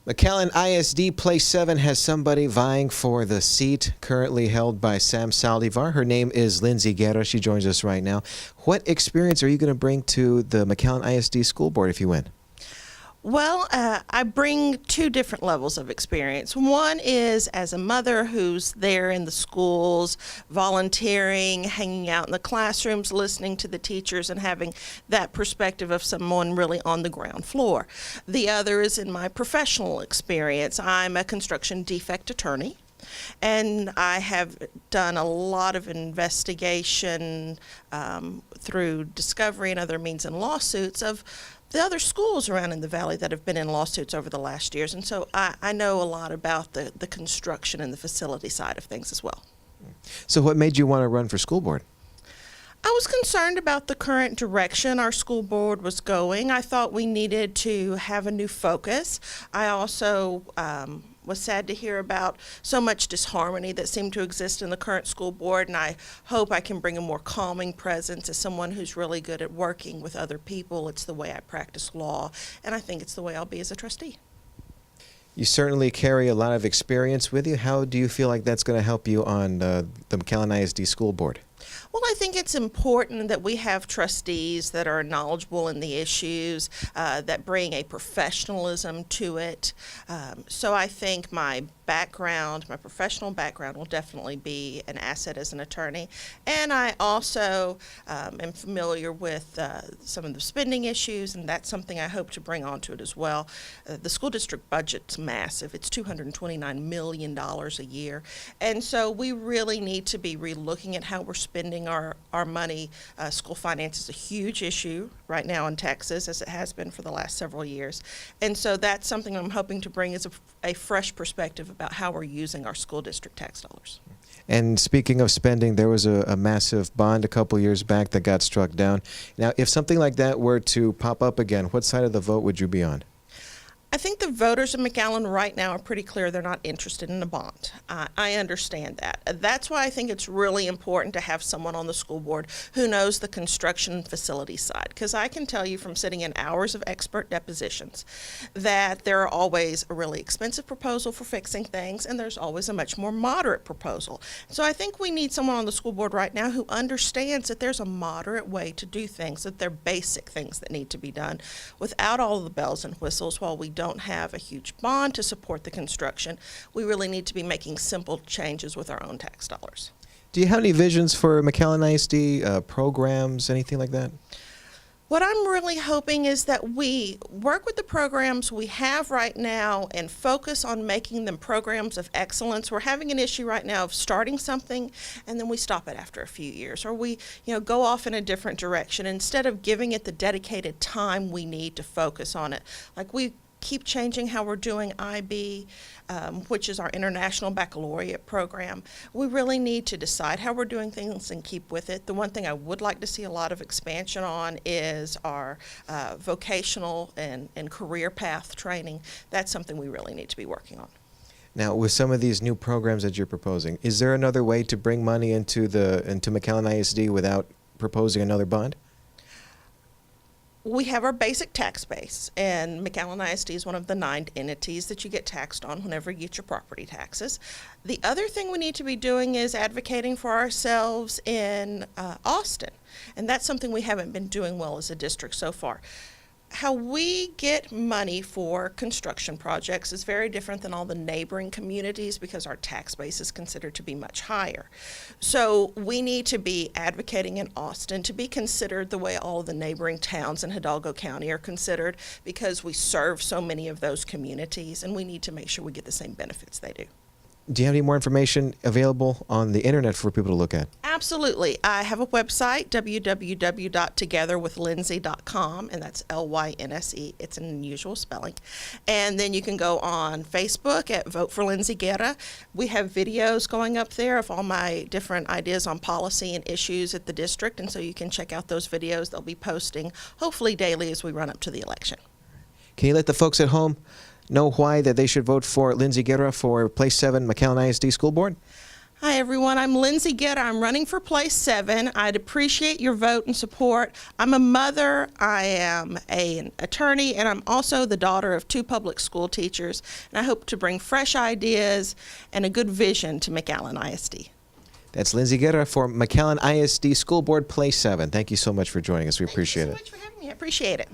McAllen ISD Place 7 has somebody vying for the seat currently held by Sam Saldivar. Her name is Lynse Guerra. She joins us right now. What experience are you going to bring to the McAllen ISD School Board if you win? Well, I bring two different levels of experience. One is as a mother who's there in the schools, volunteering, hanging out in the classrooms, listening to the teachers, and having that perspective of someone really on the ground floor. The other is in my professional experience. I'm a construction defect attorney. And I have done a lot of investigation through discovery and other means and lawsuits of the other schools around in the valley that have been in lawsuits over the last years. And so I know a lot about the construction and the facility side of things as well. So what made you want to run for school board? I was concerned about the current direction our school board was going. I thought we needed to have a new focus. I also was sad to hear about so much disharmony that seemed to exist in the current school board, and I hope I can bring a more calming presence as someone who's really good at working with other people. It's the way I practice law, and I think it's the way I'll be as a trustee. You certainly carry a lot of experience with you. How do you feel like that's going to help you on the McAllen ISD School Board? Well, I think it's important that we have trustees that are knowledgeable in the issues, that bring a professionalism to it. So I think my background, my professional background, will definitely be an asset as an attorney. And I also am familiar with some of the spending issues, and that's something I hope to bring onto it as well. The school district budget's massive. It's $229 million a year. And so we really need to be relooking at how we're spending our money. School finance is a huge issue right now in Texas, as it has been for the last several years. And so that's something I'm hoping to bring as a fresh perspective about how we're using our school district tax dollars. And speaking of spending, there was a massive bond a couple years back that got struck down. Now, if something like that were to pop up again, what side of the vote would you be on? I think the voters of McAllen right now are pretty clear they're not interested in a bond. I understand that. That's why I think it's really important to have someone on the school board who knows the construction and facility side, because I can tell you from sitting in hours of expert depositions that there are always a really expensive proposal for fixing things, and there's always a much more moderate proposal. So I think we need someone on the school board right now who understands that there's a moderate way to do things, that they're basic things that need to be done without all the bells and whistles. While we don't have a huge bond to support the construction, we really need to be making simple changes with our own tax dollars. Do you have any visions for McAllen ISD programs, anything like that? What I'm really hoping is that we work with the programs we have right now and focus on making them programs of excellence. We're having an issue right now of starting something and then we stop it after a few years, or we go off in a different direction instead of giving it the dedicated time we need to focus on it. Like we keep changing how we're doing IB, which is our International Baccalaureate program. We really need to decide how we're doing things and keep with it. The one thing I would like to see a lot of expansion on is our vocational and career path training. That's something we really need to be working on. Now, with some of these new programs that you're proposing, is there another way to bring money into McAllen ISD without proposing another bond? We have our basic tax base, and McAllen ISD is one of the 9 entities that you get taxed on whenever you get your property taxes. The other thing we need to be doing is advocating for ourselves in Austin, and that's something we haven't been doing well as a district so far. How we get money for construction projects is very different than all the neighboring communities because our tax base is considered to be much higher. So we need to be advocating in Austin to be considered the way all of the neighboring towns in Hidalgo County are considered, because we serve so many of those communities and we need to make sure we get the same benefits they do. Do you have any more information available on the internet for people to look at? Absolutely. I have a website, www.togetherwithlynse.com, and that's Lynse. It's an unusual spelling. And then you can go on Facebook at Vote for Lynse Guerra. We have videos going up there of all my different ideas on policy and issues at the district, and so you can check out those videos. They'll be posting hopefully daily as we run up to the election. Can you let the folks at home know why that they should vote for Lynse Guerra for Place 7 McAllen ISD School Board? Hi, everyone. I'm Lynse Guerra. I'm running for place 7. I'd appreciate your vote and support. I'm a mother, I am an attorney, and I'm also the daughter of 2 public school teachers. And I hope to bring fresh ideas and a good vision to McAllen ISD. That's Lynse Guerra for McAllen ISD School Board Place 7. Thank you so much for joining us. We appreciate it. Thank you so much for having me. I appreciate it.